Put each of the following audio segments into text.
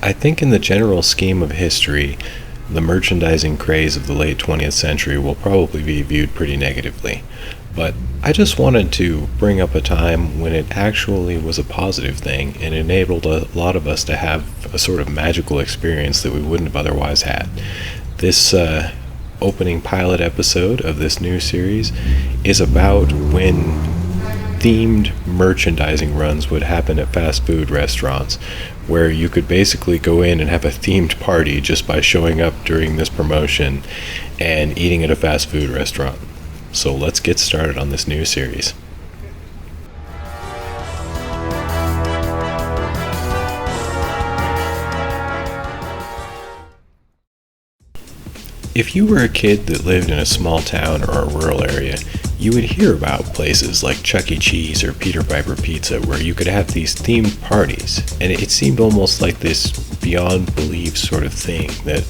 I think in the general scheme of history, the merchandising craze of the late 20th century will probably be viewed pretty negatively. But I just wanted to bring up a time when it actually was a positive thing and enabled a lot of us to have a sort of magical experience that we wouldn't have otherwise had. This opening pilot episode of this new series is about when themed merchandising runs would happen at fast food restaurants, where you could basically go in and have a themed party just by showing up during this promotion and eating at a fast food restaurant. So let's get started on this new series. If you were a kid that lived in a small town or a rural area, you would hear about places like Chuck E. Cheese or Peter Piper Pizza where you could have these themed parties, and it seemed almost like this beyond belief sort of thing that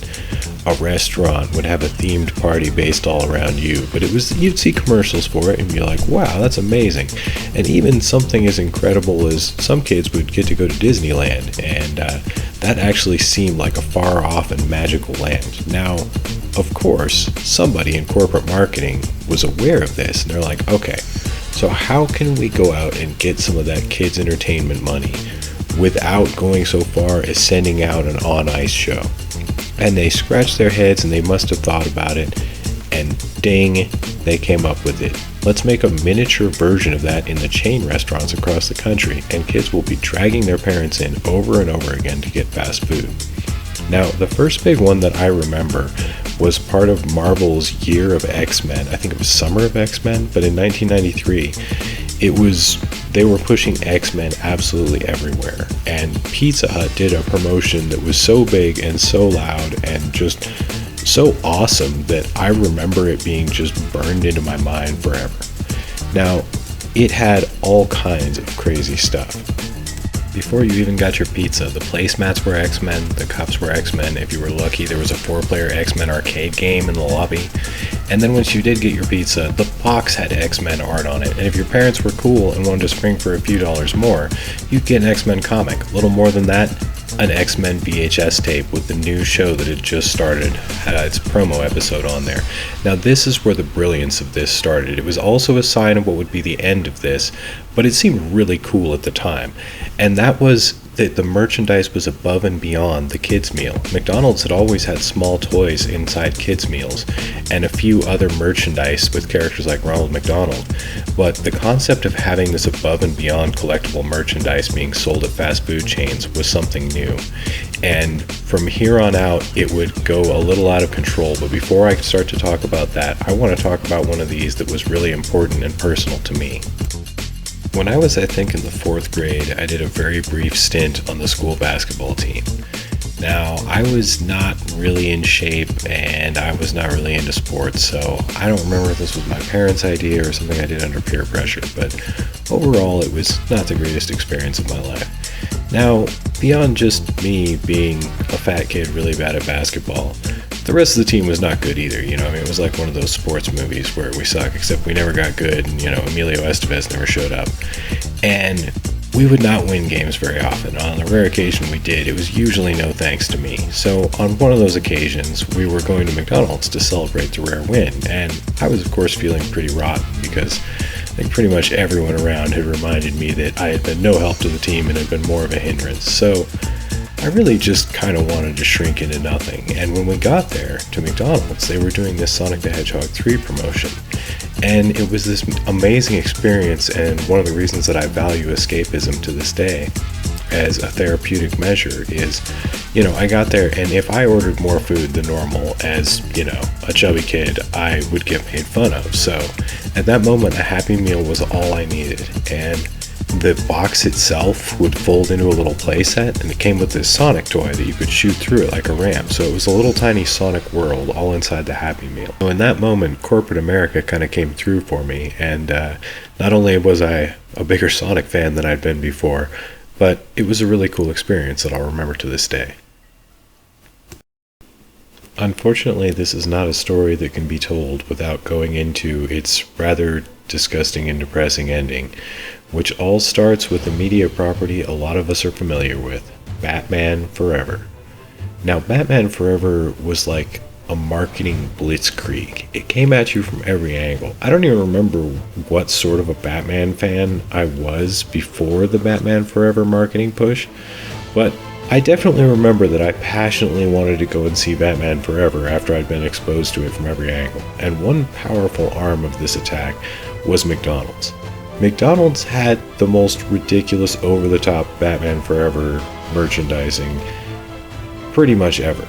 a restaurant would have a themed party based all around you. But you'd see commercials for it and be like, wow, that's amazing. And even something as incredible as some kids would get to go to Disneyland, and that actually seemed like a far off and magical land. Now, of course, somebody in corporate marketing was aware of this, and they're like, okay, so how can we go out and get some of that kids' entertainment money without going so far as sending out an on-ice show? And they scratched their heads, and they must have thought about it, and ding, they came up with it. Let's make a miniature version of that in the chain restaurants across the country, and kids will be dragging their parents in over and over again to get fast food. Now, the first big one that I remember was part of Marvel's Year of X-Men. I think it was Summer of X-Men, but in 1993, they were pushing X-Men absolutely everywhere. And Pizza Hut did a promotion that was so big and so loud and just so awesome that I remember it being just burned into my mind forever. Now, it had all kinds of crazy stuff. Before you even got your pizza, the placemats were X-Men, the cups were X-Men. If you were lucky, there was a 4-player X-Men arcade game in the lobby. And then once you did get your pizza, the box had X-Men art on it. And if your parents were cool and wanted to spring for a few dollars more, you'd get an X-Men comic. A little more than that, an X-Men VHS tape with the new show that had just started, had its promo episode on there. Now this is where the brilliance of this started. It was also a sign of what would be the end of this, but it seemed really cool at the time. And that was that the merchandise was above and beyond the kids' meal. McDonald's had always had small toys inside kids' meals and a few other merchandise with characters like Ronald McDonald, but the concept of having this above and beyond collectible merchandise being sold at fast food chains was something new. And from here on out, it would go a little out of control. But before I start to talk about that, I want to talk about one of these that was really important and personal to me. When I was, I think, in the 4th grade, I did a very brief stint on the school basketball team. Now, I was not really in shape, and I was not really into sports, so I don't remember if this was my parents' idea or something I did under peer pressure, but overall, it was not the greatest experience of my life. Now, beyond just me being a fat kid really bad at basketball, the rest of the team was not good either. It was like one of those sports movies where we suck, except we never got good, and, Emilio Estevez never showed up. And we would not win games very often. On the rare occasion we did, it was usually no thanks to me. So on one of those occasions, we were going to McDonald's to celebrate the rare win, and I was, of course, feeling pretty rotten because I think pretty much everyone around had reminded me that I had been no help to the team and had been more of a hindrance. So I really just kind of wanted to shrink into nothing. And when we got there to McDonald's, they were doing this Sonic the Hedgehog 3 promotion. And it was this amazing experience, and one of the reasons that I value escapism to this day as a therapeutic measure is, I got there, and if I ordered more food than normal as, a chubby kid, I would get made fun of. So at that moment, a Happy Meal was all I needed. And the box itself would fold into a little playset, and it came with this Sonic toy that you could shoot through it like a ramp. So it was a little tiny Sonic world all inside the Happy Meal. So in that moment, corporate America kind of came through for me, and not only was I a bigger Sonic fan than I'd been before, but it was a really cool experience that I'll remember to this day. Unfortunately, this is not a story that can be told without going into its rather disgusting and depressing ending, which all starts with a media property a lot of us are familiar with, Batman Forever. Now, Batman Forever was like a marketing blitzkrieg. It came at you from every angle. I don't even remember what sort of a Batman fan I was before the Batman Forever marketing push, but I definitely remember that I passionately wanted to go and see Batman Forever after I'd been exposed to it from every angle. And one powerful arm of this attack was McDonald's. McDonald's had the most ridiculous over-the-top Batman Forever merchandising pretty much ever.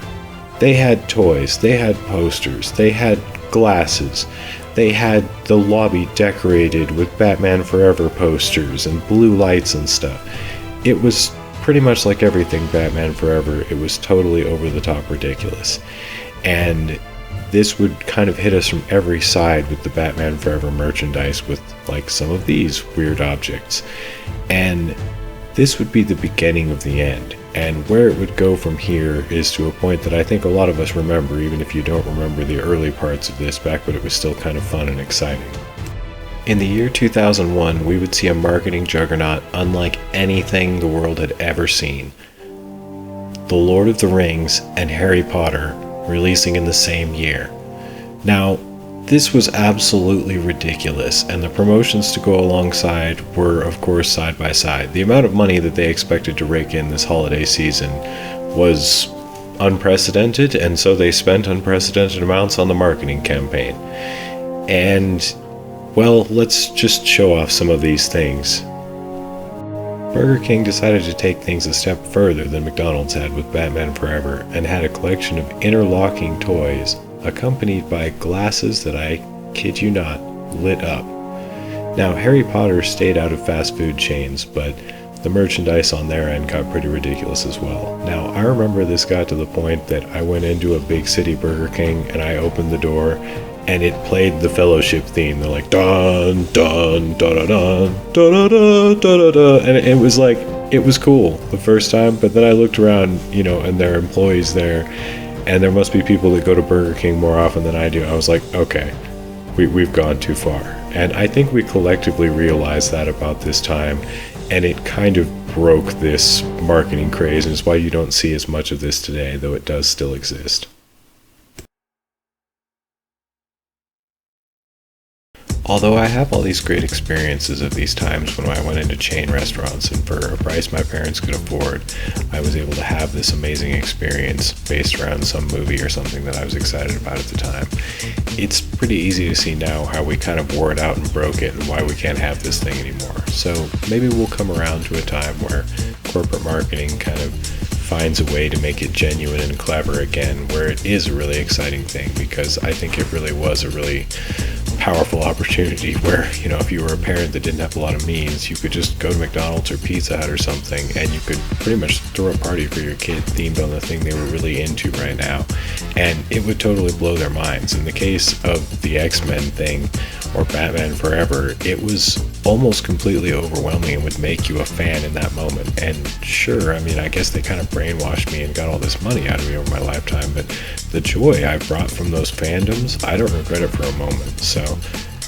They had toys, they had posters, they had glasses, they had the lobby decorated with Batman Forever posters and blue lights and stuff. It was pretty much like everything Batman Forever. It was totally over-the-top ridiculous. And this would kind of hit us from every side with the Batman Forever merchandise with like some of these weird objects. And this would be the beginning of the end. And where it would go from here is to a point that I think a lot of us remember, even if you don't remember the early parts of this, back when it was still kind of fun and exciting. In the year 2001, we would see a marketing juggernaut unlike anything the world had ever seen. The Lord of the Rings and Harry Potter releasing in the same year. Now, this was absolutely ridiculous, and the promotions to go alongside were, of course, side by side. The amount of money that they expected to rake in this holiday season was unprecedented, and so they spent unprecedented amounts on the marketing campaign. And, well, let's just show off some of these things. Burger King decided to take things a step further than McDonald's had with Batman Forever, and had a collection of interlocking toys accompanied by glasses that, I kid you not, lit up. Now, Harry Potter stayed out of fast food chains, but the merchandise on their end got pretty ridiculous as well. Now, I remember this got to the point that I went into a big city Burger King and I opened the door and it played the Fellowship theme. They're like, dun, dun, da da dun, da da da da da da. And it was like, it was cool the first time, but then I looked around, and there are employees there, and there must be people that go to Burger King more often than I do. I was like, okay, we've gone too far. And I think we collectively realized that about this time, and it kind of broke this marketing craze, and it's why you don't see as much of this today, though it does still exist. Although I have all these great experiences of these times when I went into chain restaurants, and for a price my parents could afford, I was able to have this amazing experience based around some movie or something that I was excited about at the time. It's pretty easy to see now how we kind of wore it out and broke it, and why we can't have this thing anymore. So maybe we'll come around to a time where corporate marketing kind of finds a way to make it genuine and clever again, where it is a really exciting thing, because I think it really was a really powerful opportunity where, if you were a parent that didn't have a lot of means, you could just go to McDonald's or Pizza Hut or something, and you could pretty much throw a party for your kid themed on the thing they were really into right now, and it would totally blow their minds. In the case of the X-Men thing, or Batman Forever, it was almost completely overwhelming and would make you a fan in that moment. And sure, I guess they kind of brainwashed me and got all this money out of me over my lifetime, but the joy I brought from those fandoms, I don't regret it for a moment. So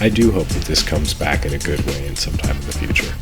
I do hope that this comes back in a good way in some time in the future.